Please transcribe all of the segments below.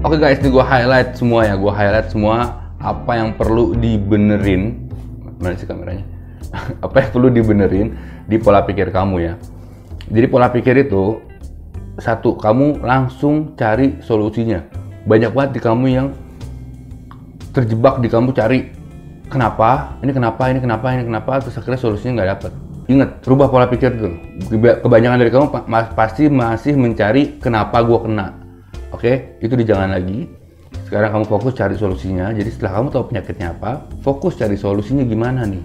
Oke guys, ini gue highlight semua ya. Gue highlight semua apa yang perlu dibenerin. Mana sih kameranya? Apa yang perlu dibenerin di pola pikir kamu ya. Jadi pola pikir itu, satu, kamu langsung cari solusinya. Banyak banget di kamu yang terjebak di kamu cari kenapa, ini kenapa, ini kenapa, ini kenapa, terus akhirnya solusinya nggak dapet. Ingat, rubah pola pikir tuh. Kebanyakan dari kamu pasti masih mencari kenapa gue kena. Oke, itu jangan lagi. Sekarang kamu fokus cari solusinya. Jadi setelah kamu tahu penyakitnya apa, fokus cari solusinya gimana nih.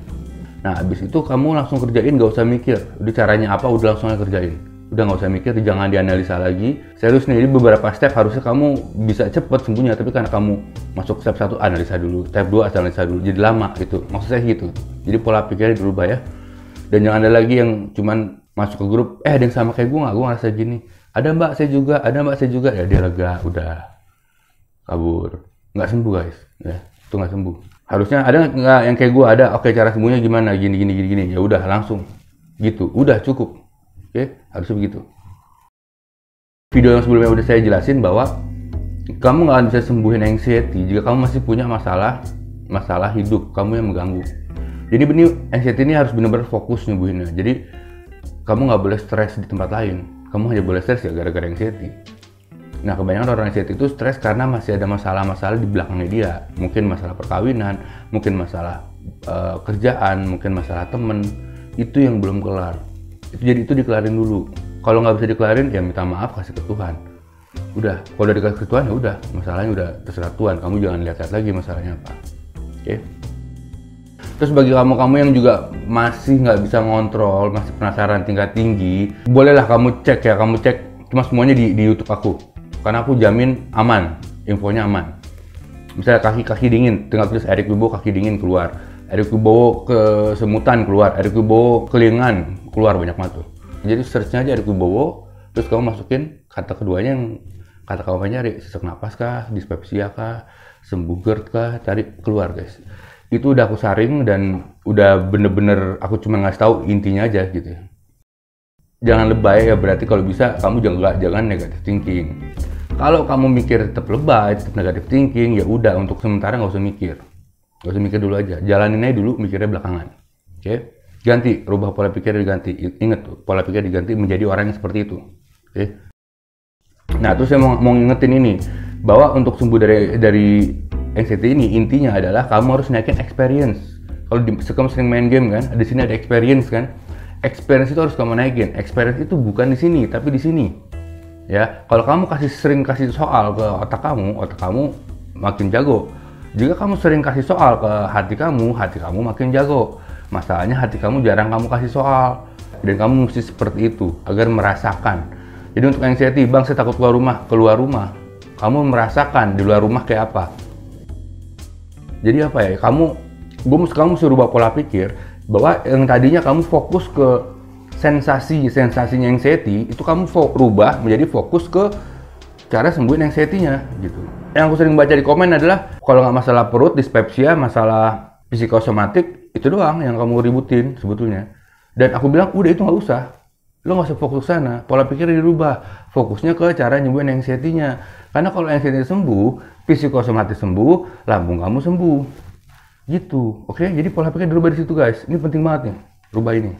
Nah, habis itu kamu langsung kerjain, gak usah mikir. Udah caranya apa, udah langsung kerjain. Udah gak usah mikir, jangan dianalisa lagi. Serius nih, jadi beberapa step harusnya kamu bisa cepet sembuhnya. Tapi karena kamu masuk step 1, analisa dulu. Step 2, analisa dulu. Jadi lama gitu. Maksud saya gitu. Jadi pola pikirnya dirubah ya. Dan jangan ada lagi yang cuman masuk ke grup, ada yang sama kayak gue nggak? Gue ngerasa gini. Ada mbak saya juga, ada mbak saya juga. Ya dia lega, udah kabur. Nggak sembuh guys. Ya, itu nggak sembuh. Harusnya ada nggak yang kayak gue, ada, oke cara sembuhnya gimana, gini, ya udah langsung gitu, udah cukup, oke, harusnya begitu. Video yang sebelumnya udah saya jelasin bahwa kamu nggak akan bisa sembuhin anxiety jika kamu masih punya masalah hidup kamu yang mengganggu. Jadi anxiety ini harus benar-benar fokus nyembuhinnya. Jadi kamu nggak boleh stres di tempat lain, kamu hanya boleh stres ya gara-gara anxiety. Nah, kebanyakan orang anxiety itu stres karena masih ada masalah-masalah di belakangnya dia. Mungkin masalah perkawinan, mungkin masalah kerjaan, mungkin masalah temen. Itu yang belum kelar. Jadi itu dikelarin dulu. Kalau nggak bisa dikelarin, ya minta maaf, kasih ke Tuhan. Udah, kalau udah dikasih ke Tuhan, ya udah. Masalahnya udah terserah Tuhan. Kamu jangan lihat-lihat lagi masalahnya apa. Oke? Terus bagi kamu yang juga masih nggak bisa ngontrol, masih penasaran tingkat tinggi, bolehlah kamu cek ya. Kamu cek, cuma semuanya di YouTube aku. Karena aku jamin aman, infonya aman. Misalnya kaki dingin, tinggal tulis Erick Wibowo kaki dingin keluar, Erick Wibowo kesemutan keluar, Erick Wibowo kelingan keluar, banyak banget tuh. Jadi search-nya aja Erick Wibowo, terus kamu masukin kata keduanya yang kata kamu nyari, sesak napas kah, dispepsia kah, sembuh GERD kah, cari keluar guys. Itu udah aku saring dan udah bener-bener aku cuma ngasih tahu intinya aja gitu. Jangan lebay ya, berarti kalau bisa kamu jangan negative thinking. Kalau kamu mikir tetap lebay, tetap negative thinking, ya udah untuk sementara nggak usah mikir. Nggak usah mikir dulu aja, jalanin aja dulu, mikirnya belakangan. Oke? Ganti, rubah pola pikir diganti. Ingat tuh, pola pikir diganti menjadi orang yang seperti itu. Oke? Nah, terus saya mau ngingetin ini, bahwa untuk sembuh dari anxiety ini, intinya adalah kamu harus naikin experience. Kalau kamu sering main game kan, di sini ada experience kan. Experience itu harus kamu naikin. Experience itu bukan di sini, tapi di sini. Ya, kalau kamu sering kasih soal ke otak kamu makin jago. Jika kamu sering kasih soal ke hati kamu makin jago. Masalahnya hati kamu jarang kamu kasih soal. Dan kamu mesti seperti itu agar merasakan. Jadi untuk anxiety, bang saya takut keluar rumah. Kamu merasakan di luar rumah kayak apa? Jadi apa ya? Kamu mesti rubah pola pikir bahwa yang tadinya kamu fokus ke sensasinya anxiety, itu kamu rubah menjadi fokus ke cara sembuhin anxiety-nya gitu. Yang aku sering baca di komen adalah kalau nggak masalah perut, dispepsia, masalah psikosomatik, itu doang yang kamu ributin sebetulnya. Dan aku bilang udah itu nggak usah, lo nggak usah fokus sana, pola pikir dirubah, fokusnya ke cara nyembuhin anxiety-nya. Karena kalau anxiety sembuh, psikosomatik sembuh, lambung kamu sembuh. Gitu, oke? Jadi pola pikir dirubah di situ guys. Ini penting banget nih, rubah ini.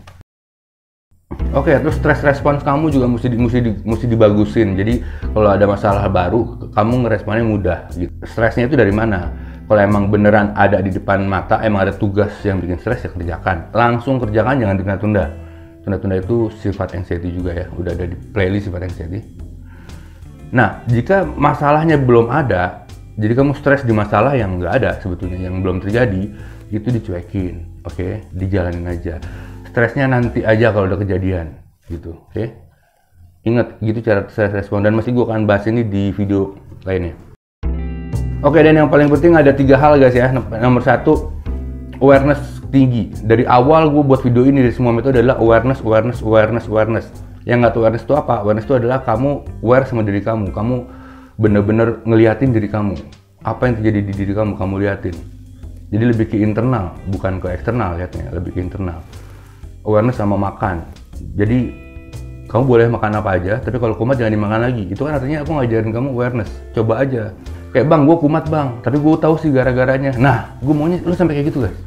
Oke, terus stress response kamu juga mesti dibagusin. Jadi kalau ada masalah baru, kamu ngeresponnya mudah. Gitu. Stresnya itu dari mana? Kalau emang beneran ada di depan mata, emang ada tugas yang bikin stres, ya kerjakan. Langsung kerjakan, jangan ditunda-tunda. Tunda-tunda itu sifat anxiety juga ya. Udah ada di playlist sifat anxiety. Nah, jika masalahnya belum ada, jadi kamu stres di masalah yang nggak ada sebetulnya, yang belum terjadi, itu dicuekin, oke? Dijalanin aja. Stresnya nanti aja kalau udah kejadian, gitu, oke? Ingat, gitu cara stress respon, dan masih gue akan bahas ini di video lainnya. Oke, dan yang paling penting ada 3 hal guys ya. Nomor 1, awareness tinggi. Dari awal gue buat video ini, dari semua metode adalah awareness. Yang nggak tahu awareness itu apa? Awareness itu adalah kamu aware sama diri kamu. Kamu bener-bener ngeliatin diri kamu. Apa yang terjadi di diri kamu liatin. Jadi lebih ke internal, bukan ke eksternal liatnya, lebih ke internal. Awareness sama makan. Jadi kamu boleh makan apa aja, tapi kalau kumat jangan dimakan lagi. Itu kan artinya aku ngajarin kamu awareness. Coba aja. Kayak bang, gue kumat bang, tapi gue tahu sih gara-garanya. Nah, gue maunya lu sampai kayak gitu guys.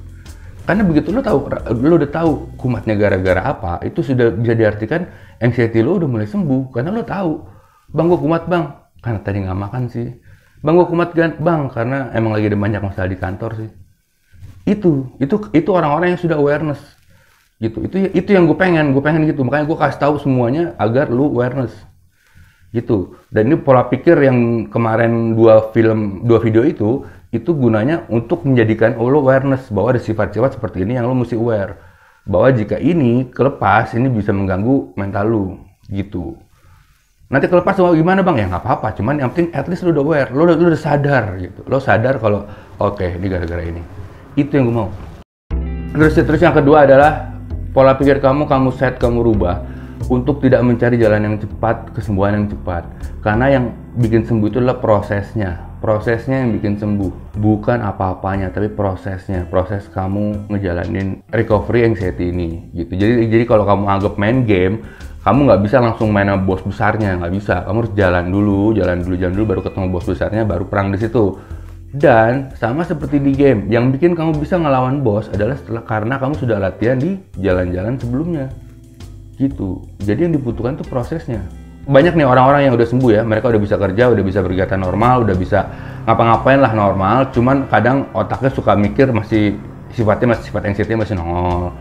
Karena begitu lu udah tahu kumatnya gara-gara apa, itu sudah bisa diartikan anxiety lu udah mulai sembuh. Karena lu tahu, bang gue kumat bang, karena tadi nggak makan sih. Bang gue kumat bang, karena emang lagi ada banyak masalah di kantor sih. Itu orang-orang yang sudah awareness. Gitu. Itu yang gue pengen gitu. Makanya gue kasih tahu semuanya agar lu awareness. Gitu. Dan ini pola pikir yang kemarin dua video itu gunanya untuk menjadikan lo awareness bahwa ada sifat-sifat seperti ini yang lo mesti aware. Bahwa jika ini kelepas, ini bisa mengganggu mental lo. Gitu. Nanti kelepas gimana bang? Ya nggak apa-apa, cuman yang penting at least lo udah aware, lo udah sadar gitu. Lo sadar kalau oke, ini gara-gara ini. Itu yang gue mau. Terus yang kedua adalah pola pikir kamu set, kamu rubah untuk tidak mencari jalan yang cepat, kesembuhan yang cepat. Karena yang bikin sembuh itu adalah prosesnya yang bikin sembuh, bukan apa-apanya, tapi prosesnya, proses kamu ngejalanin recovery anxiety ini, gitu. Jadi kalau kamu anggap main game, kamu nggak bisa langsung main sama bos besarnya, nggak bisa. Kamu harus jalan dulu, baru ketemu bos besarnya, baru perang di situ. Dan sama seperti di game, yang bikin kamu bisa ngelawan bos adalah karena kamu sudah latihan di jalan-jalan sebelumnya. Gitu. Jadi yang dibutuhkan tuh prosesnya. Banyak nih orang-orang yang udah sembuh ya, mereka udah bisa kerja, udah bisa berkegiatan normal, udah bisa ngapa-ngapain lah normal, cuman kadang otaknya suka mikir sifat anxiety masih nongol,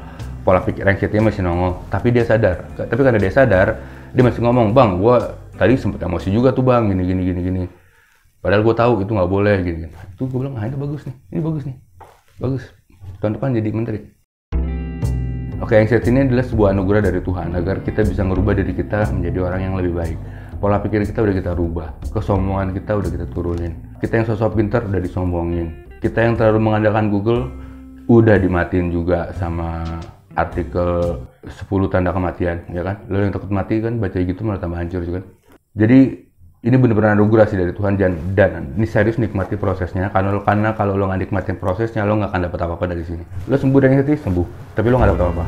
pola pikir anxiety masih nongol, tapi karena dia sadar, dia masih ngomong, bang, gue tadi sempet emosi juga tuh bang, gini. Padahal gue tahu itu nggak boleh, gini. Itu gue bilang, ini bagus nih, tahun depan jadi menteri. Oke, anxiety ini adalah sebuah anugerah dari Tuhan agar kita bisa merubah diri kita menjadi orang yang lebih baik. Pola pikir kita udah kita rubah, kesombongan kita udah kita turunin. Kita yang sosok pintar udah disombongin. Kita yang terlalu mengandalkan Google udah dimatiin juga sama artikel 10 tanda kematian, ya kan? Lo yang takut mati kan baca gitu malah tambah hancur juga. Jadi ini benar-benar anugerah sih dari Tuhan, dan ini serius nikmati prosesnya, karena kalau lo nggak nikmatin prosesnya, lo nggak akan dapat apa-apa dari sini. Lo sembuh dari anxiety, sembuh, tapi lo nggak dapat apa-apa.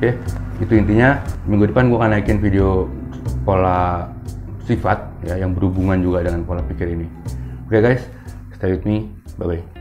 Oke, itu intinya. Minggu depan gue akan naikin video pola sifat ya, yang berhubungan juga dengan pola pikir ini. Oke guys, stay with me, bye-bye.